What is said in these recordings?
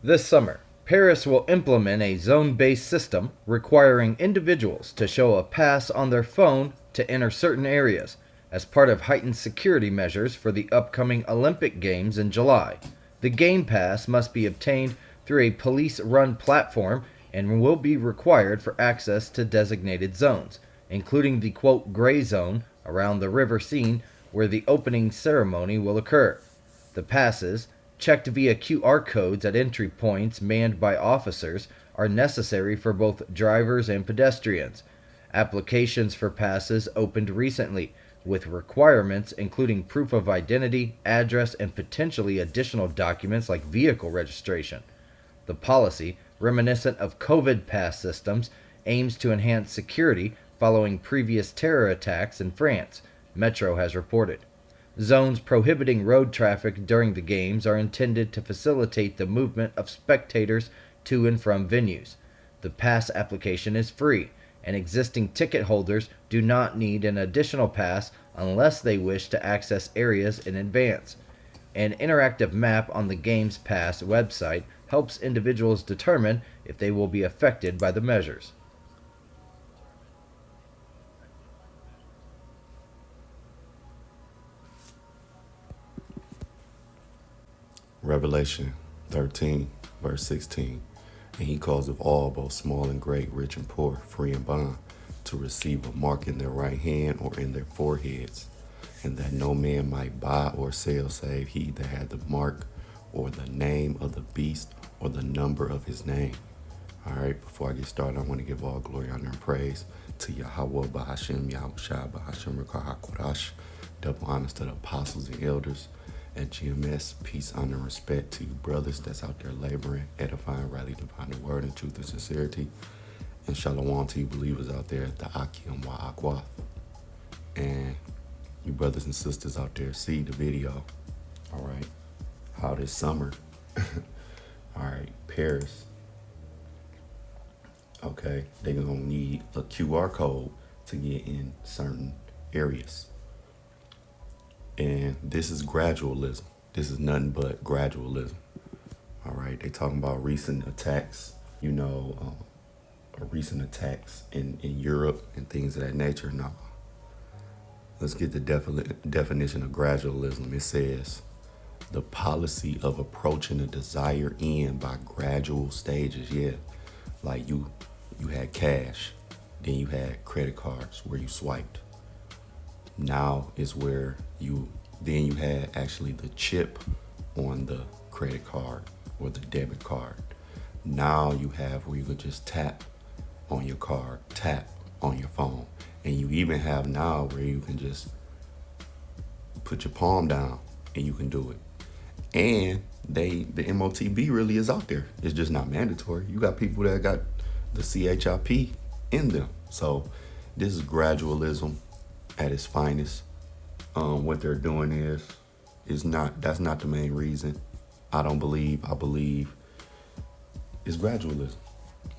This summer, Paris will implement a zone based system requiring individuals to show a pass on their phone to enter certain areas as part of heightened security measures for the upcoming Olympic Games in July. The Game Pass must be obtained through a police run platform and will be required for access to designated zones, including the quote gray zone around the river scene where the opening ceremony will occur. The passes, checked via QR codes at entry points manned by officers, are necessary for both drivers and pedestrians. Applications for passes opened recently, with requirements including proof of identity, address, and potentially additional documents like vehicle registration. The policy, reminiscent of COVID pass systems, aims to enhance security following previous terror attacks in France, Metro has reported. Zones prohibiting road traffic during the games are intended to facilitate the movement of spectators to and from venues. The pass application is free, and existing ticket holders do not need an additional pass unless they wish to access areas in advance. An interactive map on the Games Pass website helps individuals determine if they will be affected by the measures. Revelation 13, verse 16. And he calls of all, both small and great, rich and poor, free and bond, to receive a mark in their right hand or in their foreheads, and that no man might buy or sell save he that had the mark or the name of the beast or the number of his name. All right, before I get started, I want to give all glory, honor, and praise to Yahweh, Bahashem, Yahushua, Bahashem, Rekah HaKodash. Double honors to the apostles and elders at GMS. Peace, honor, and respect to you brothers that's out there laboring, edifying, rightly dividing the word in truth and sincerity. And shalom to you believers out there at the Akim Wa Akwath. And you brothers and sisters out there see the video. All right, how this summer, all right, Paris, okay, they're gonna need a QR code to get in certain areas. And this is gradualism. This is nothing but gradualism. All right, they talking about recent attacks, recent attacks in Europe and things of that nature. Now, let's get the definition of gradualism. It says, the policy of approaching a desired end by gradual stages. Yeah, like you had cash, then you had credit cards where you swiped. Now is where you had actually the chip on the credit card or the debit card. Now you have where you could just tap on your card, tap on your phone. And you even have now where you can just put your palm down and you can do it. And the MOTB really is out there. It's just not mandatory. You got people that got the CHIP in them. So this is gradualism at its finest. What they're doing that's not the main reason. I believe it's gradualism.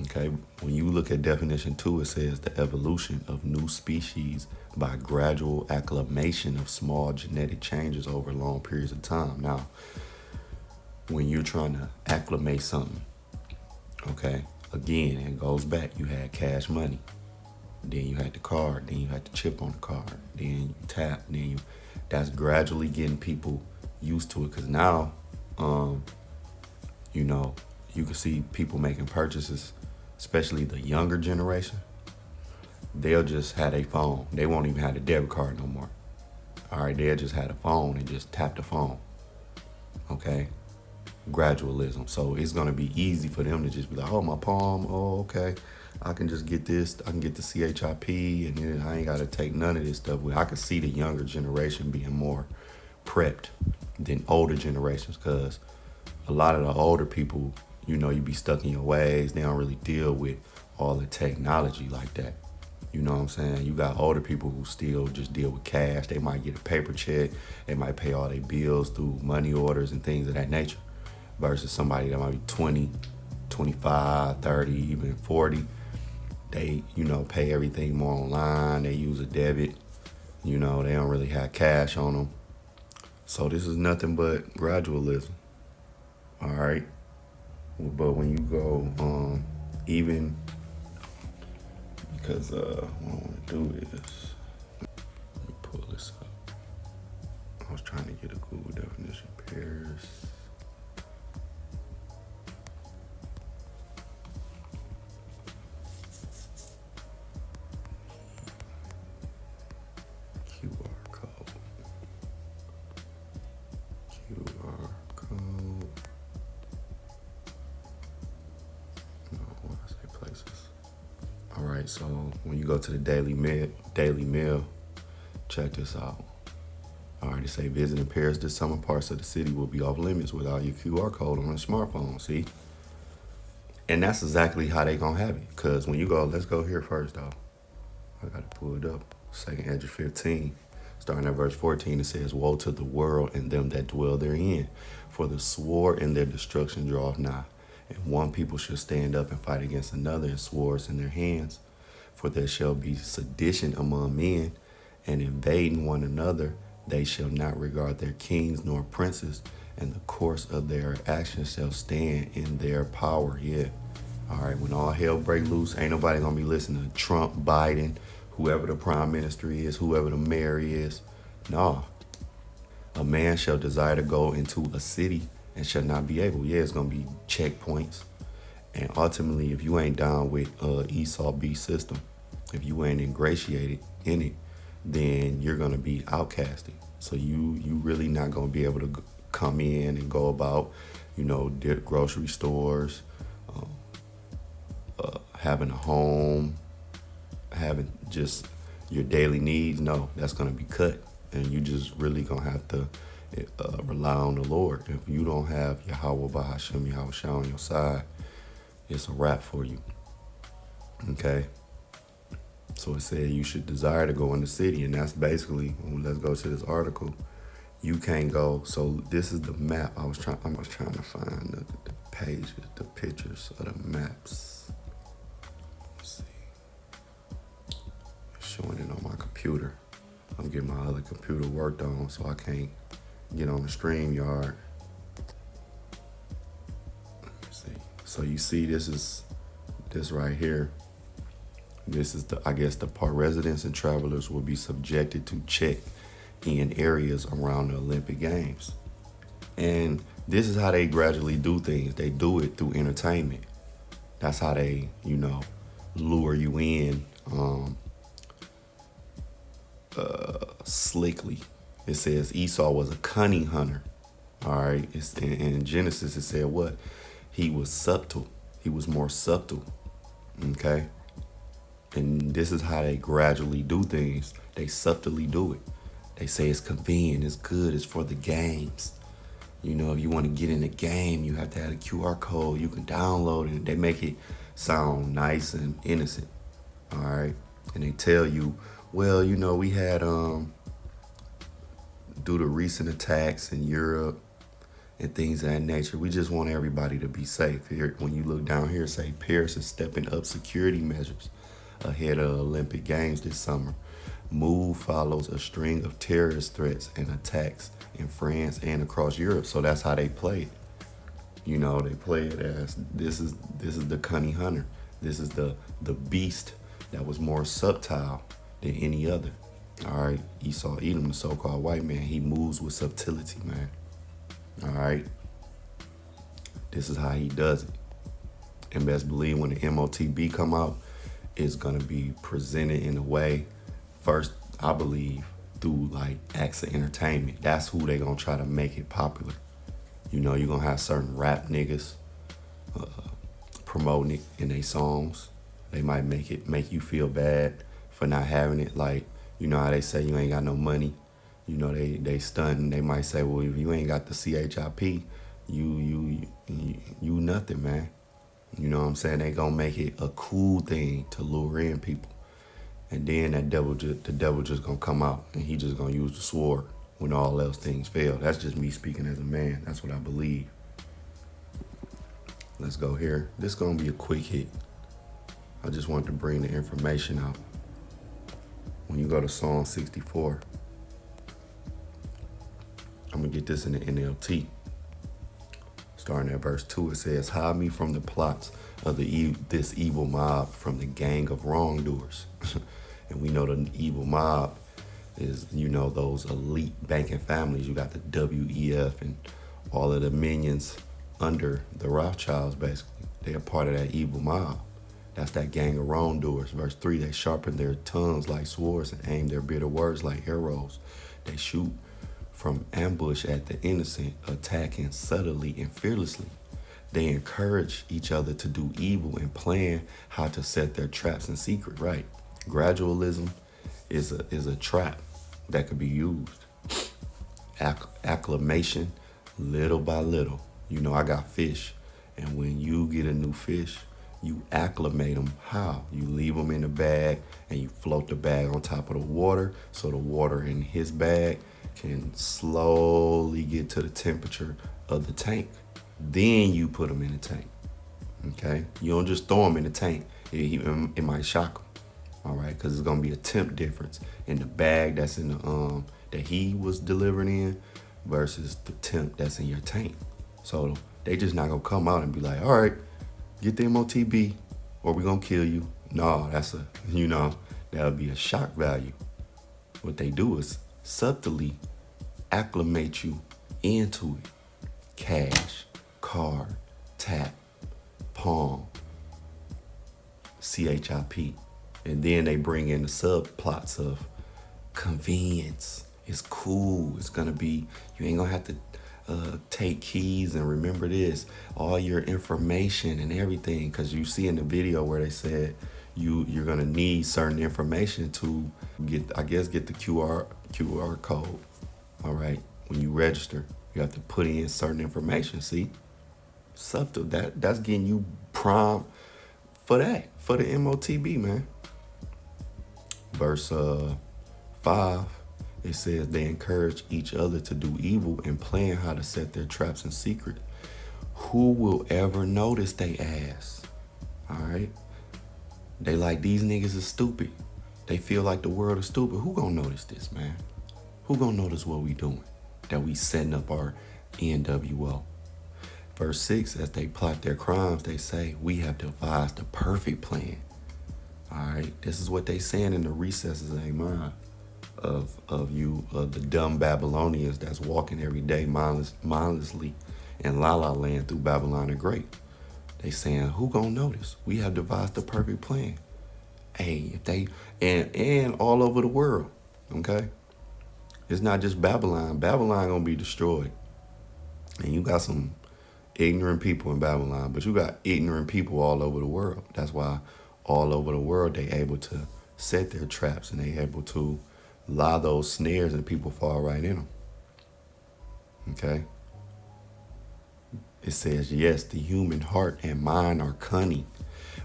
Okay, when you look at definition 2, it says the evolution of new species by gradual acclimation of small genetic changes over long periods of time. Now, when you're trying to acclimate something, okay, again, it goes back. You had cash money. Then you had the card, then you had the chip on the card, then you tap, that's gradually getting people used to it. Because now, you can see people making purchases, especially the younger generation. They'll just have a phone. They won't even have a debit card no more. All right, they'll just have a phone and just tap the phone. Okay, gradualism. So it's gonna be easy for them to just be like, oh, my palm, oh, okay, I can just get this, I can get the CHIP, and then I ain't gotta take none of this stuff. I can see the younger generation being more prepped than older generations, because a lot of the older people, you be stuck in your ways. They don't really deal with all the technology like that. You know what I'm saying? You got older people who still just deal with cash. They might get a paper check. They might pay all their bills through money orders and things of that nature. Versus somebody that might be 20, 25, 30, even 40. They, pay everything more online. They use a debit. They don't really have cash on them. So this is nothing but gradualism. All right. But when you go, even because what I want to do is, let me pull this up. I was trying to get a Google definition. Pairs. QR code. QR code. No, what I say places. All right, so when you go to the Daily Mail, check this out. All right, they say visiting Paris this summer, parts of the city will be off limits without your QR code on a smartphone. See, and that's exactly how they gonna have it. Cause when you go, let's go here first though. I gotta pull it up. Second Edge 15, starting at verse 14, it says, "Woe to the world and them that dwell therein, for the sword and their destruction draweth nigh. And one people shall stand up and fight against another, and swords in their hands. For there shall be sedition among men, and invading one another. They shall not regard their kings nor princes, and the course of their actions shall stand in their power." Yeah. All right, when all hell break loose, ain't nobody gonna be listening to Trump, Biden, whoever the prime minister is, whoever the mayor is. Nah. A man shall desire to go into a city and shall not be able. Yeah, it's gonna be checkpoints. And ultimately, if you ain't down with Esau B system, if you ain't ingratiated in it, then you're gonna be outcasted. So you really not gonna be able to come in and go about, grocery stores, having a home, having just your daily needs. No, that's gonna be cut, and you just really gonna have to rely on the Lord. If you don't have Yahweh Bahashem Yahushua on your side, it's a wrap for you. Okay. So it said you should desire to go in the city, and that's basically, let's go to this article. You can't go. So this is the map. I was trying to find the pages, the pictures of the maps. Let's see. It's showing it on my computer. I'm getting my other computer worked on, so I can't get on the StreamYard. Let's see. So you see, this right here. This is the part residents and travelers will be subjected to check in areas around the Olympic Games. And this is how they gradually do things. They do it through entertainment. That's how they, lure you in slickly. It says Esau was a cunning hunter. All right. In Genesis, it said what? He was subtle. He was more subtle. Okay. And this is how they gradually do things. They subtly do it. They say it's convenient, it's good, it's for the games. If you want to get in the game, you have to have a QR code. You can download it. They make it sound nice and innocent. All right. And they tell you, well, we had, due to recent attacks in Europe and things of that nature, we just want everybody to be safe. Here, when you look down here, say Paris is stepping up security measures ahead of the Olympic Games this summer. Move follows a string of terrorist threats and attacks in France and across Europe. So that's how they play it. They play it as this is the cunning hunter. This is the beast that was more subtle than any other. All right, Esau Edom, the so-called white man, he moves with subtlety, man. All right, this is how he does it. And best believe when the MOTB come out, it's gonna be presented in a way, first, I believe, through like acts of entertainment. That's who they gonna try to make it popular. You're gonna have certain rap niggas promoting it in their songs. They might make you feel bad for not having it. Like, how they say you ain't got no money. They stunting. They might say, well, if you ain't got the CHIP, you nothing, man. You know what I'm saying? They gonna make it a cool thing to lure in people. And then the devil just gonna come out and he just gonna use the sword when all else things fail. That's just me speaking as a man. That's what I believe. Let's go here. This gonna be a quick hit. I just want to bring the information out. When you go to Psalm 64, I'm gonna get this in the NLT. Starting at verse 2, it says, hide me from the plots of this evil mob, from the gang of wrongdoers. And we know the evil mob is, those elite banking families. You got the WEF and all of the minions under the Rothschilds, basically. They're part of that evil mob. That's that gang of wrongdoers. Verse 3, they sharpen their tongues like swords and aim their bitter words like arrows. They shoot from ambush at the innocent, attacking subtly and fearlessly. They encourage each other to do evil and plan how to set their traps in secret, right? Gradualism is a trap that could be used. Acclimation, little by little. I got fish. And when you get a new fish, you acclimate them. How? You leave them in a bag and you float the bag on top of the water so the water in his bag can slowly get to the temperature of the tank. Then you put them in the tank. Okay? You don't just throw them in the tank. It might shock them. All right? Because it's going to be a temp difference in the bag that's in the that he was delivered in versus the temp that's in your tank. So they just not going to come out and be like, all right, get the MOTB or we're going to kill you. No, that's that would be a shock value. What they do is subtly acclimate you into it. Cash, card, tap, palm, CHIP. And then they bring in the subplots of convenience. It's cool. It's going to be, you ain't going to have to take keys and remember this, all your information and everything, because you see in the video where they said you're gonna need certain information to get the QR code. All right, when you register, you have to put in certain information. See, subtle, that's getting you primed for the MOTB, man. Verse 5. It says they encourage each other to do evil and plan how to set their traps in secret. Who will ever notice, they ask? All right. They like, these niggas is stupid. They feel like the world is stupid. Who gonna notice this, man? Who gonna notice what we doing? That we setting up our NWO. Verse 6, as they plot their crimes, they say, we have devised a perfect plan. All right. This is what they saying in the recesses of their mind. Of the dumb Babylonians that's walking every day mindlessly in La La Land through Babylon the Great. They saying, who gonna notice? We have devised the perfect plan. Hey, if they and all over the world, okay? It's not just Babylon. Babylon gonna be destroyed. And you got some ignorant people in Babylon, but you got ignorant people all over the world. That's why all over the world they able to set their traps and they able to lie those snares and people fall right in them. Okay? It says, yes, the human heart and mind are cunning,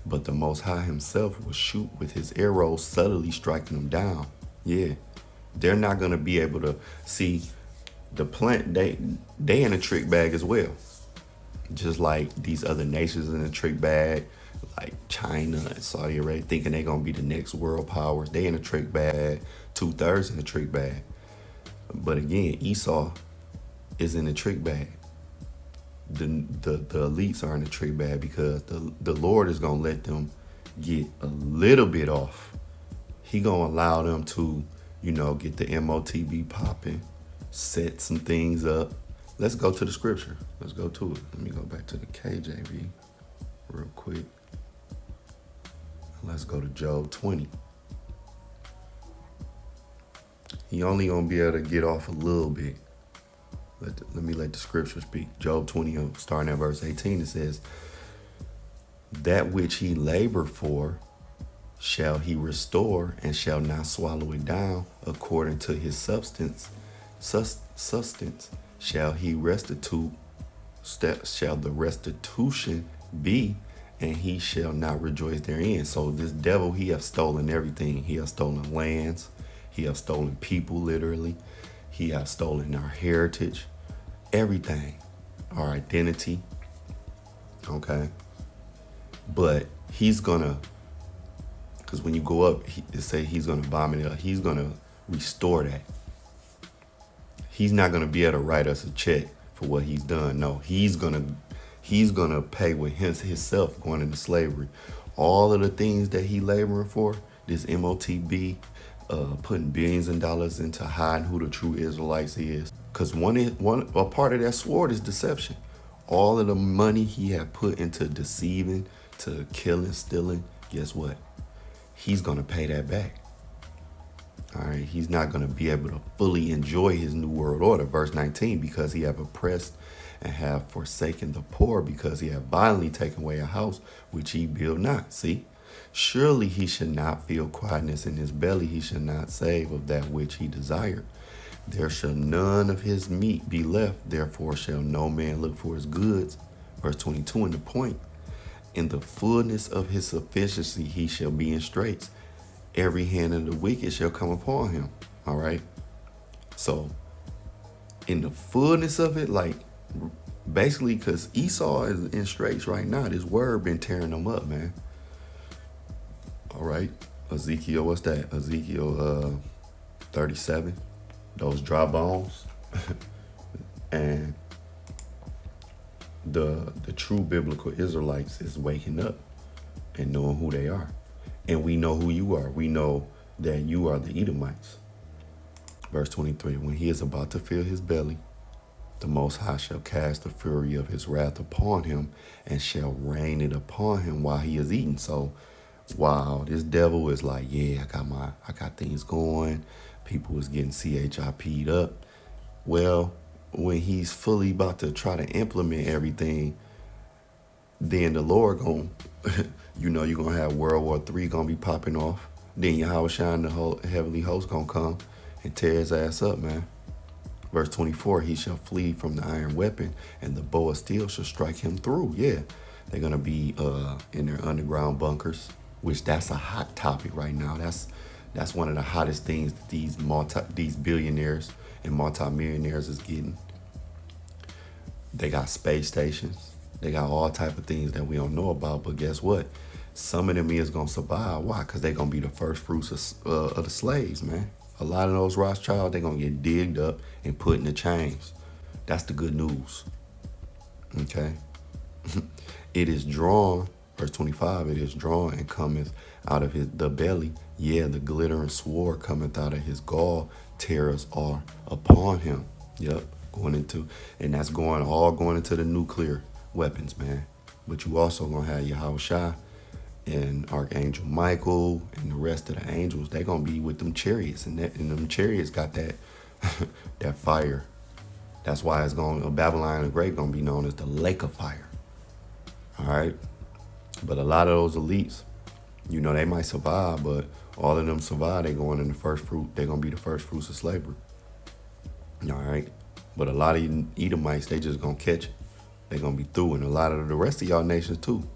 but the Most High himself will shoot with his arrows, subtly striking them down. Yeah. They're not going to be able to see the plant. They in a trick bag as well. Just like these other nations in a trick bag, like China and Saudi Arabia, thinking they're going to be the next world powers. They in a trick bag. 2/3 in the trick bag. But again, Esau is in the trick bag. The elites are in the trick bag because the Lord is going to let them get a little bit off. He going to allow them to, get the MOTB popping, set some things up. Let's go to the scripture. Let's go to it. Let me go back to the KJV real quick. Let's go to Job 20. He only gonna be able to get off a little bit. Let me let the scripture speak. Job 20, starting at verse 18, it says, that which he labored for shall he restore and shall not swallow it down according to his sustenance shall he restitute, shall the restitution be, and he shall not rejoice therein. So this devil, he have stolen everything. He have stolen lands. He have stolen people, literally. He have stolen our heritage, everything, our identity, okay? But he's gonna, because when you go up, it say he's gonna bomb it up. He's gonna restore that. He's not gonna be able to write us a check for what he's done. No, he's gonna He's gonna pay with himself going into slavery. All of the things that he laboring for, this MOTB, putting billions of dollars into hiding who the true Israelites is. Cause a part of that sword is deception. All of the money he had put into deceiving, to killing, stealing, guess what? He's gonna pay that back. All right, he's not going to be able to fully enjoy his new world order. Verse 19, because he have oppressed and have forsaken the poor, because he have violently taken away a house which he built not. See, surely he should not feel quietness in his belly. He should not save of that which he desired. There shall none of his meat be left. Therefore shall no man look for his goods. Verse 22, and the point, in the fullness of his sufficiency he shall be in straits. Every hand of the wicked shall come upon him. All right. So in the fullness of it, like basically, because Esau is in straits right now, this word been tearing them up, man. All right. Ezekiel, what's that? Ezekiel 37, those dry bones. And the true biblical Israelites is waking up and knowing who they are. And we know who you are. We know that you are the Edomites. Verse 23, when he is about to fill his belly, the Most High shall cast the fury of his wrath upon him and shall rain it upon him while he is eating. So while this devil is like, yeah, I got things going. People is getting CHIP'd up. Well, when he's fully about to try to implement everything, then the Lord gonna, you're gonna have World War III gonna be popping off. Then Yahushua and the whole heavenly host gonna come and tear his ass up, man. Verse 24, he shall flee from the iron weapon, and the bow of steel shall strike him through. Yeah, they're gonna be in their underground bunkers, which that's a hot topic right now. That's one of the hottest things that these billionaires and multimillionaires is getting. They got space stations. They got all type of things that we don't know about, but guess what? Some of them is gonna survive. Why? Because they're gonna be the first fruits of the slaves, man. A lot of those Rothschilds, they're gonna get digged up and put in the chains. That's the good news. Okay. It is drawn, verse 25, it is drawn and cometh out of the belly. Yeah, the glittering sword cometh out of his gall. Terrors are upon him. Yep. And that's going into the nuclear weapons, man. But you also gonna have Yahushua and Archangel Michael and the rest of the angels. They gonna be with them chariots, and them chariots got that that fire. That's why Babylon the Great gonna be known as the lake of fire. All right. But a lot of those elites, they might survive, but all of them survive. They going in the first fruit. They're gonna be the first fruits of slavery. All right. But a lot of Edomites, they just gonna catch it. They're going to be through, and a lot of the rest of y'all nations too.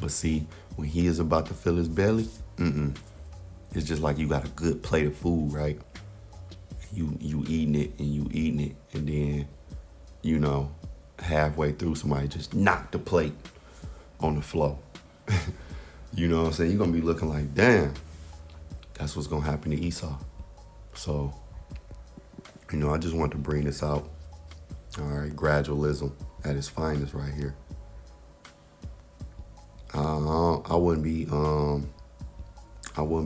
But see, when he is about to fill his belly, it's just like you got a good plate of food, right? You eating it, and then, halfway through, somebody just knocked the plate on the floor. You know what I'm saying? You're going to be looking like, damn, that's what's going to happen to Esau. So, I just want to bring this out. All right, gradualism at its finest right here. I wouldn't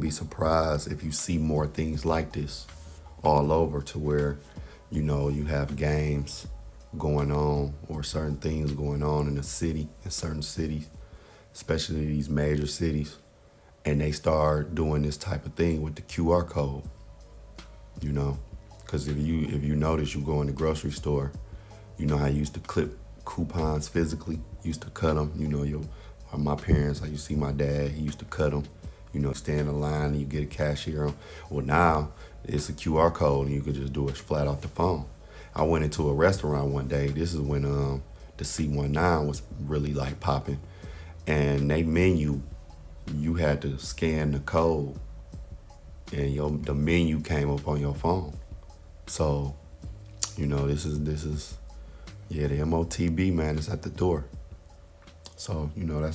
be surprised if you see more things like this all over, to where, you have games going on or certain things going on in certain cities, especially these major cities, and they start doing this type of thing with the QR code, because if you notice, you go in the grocery store, how you used to clip coupons physically, used to cut them, my parents, I used to see my dad, he used to cut them, stand in line and you get a cashier. Well, now it's a QR code and you could just do it flat off the phone. I went into a restaurant one day. This is when the C19 was really like popping, and they menu, you had to scan the code and the menu came up on your phone. So, this is the MOTB, man, is at the door. So, that's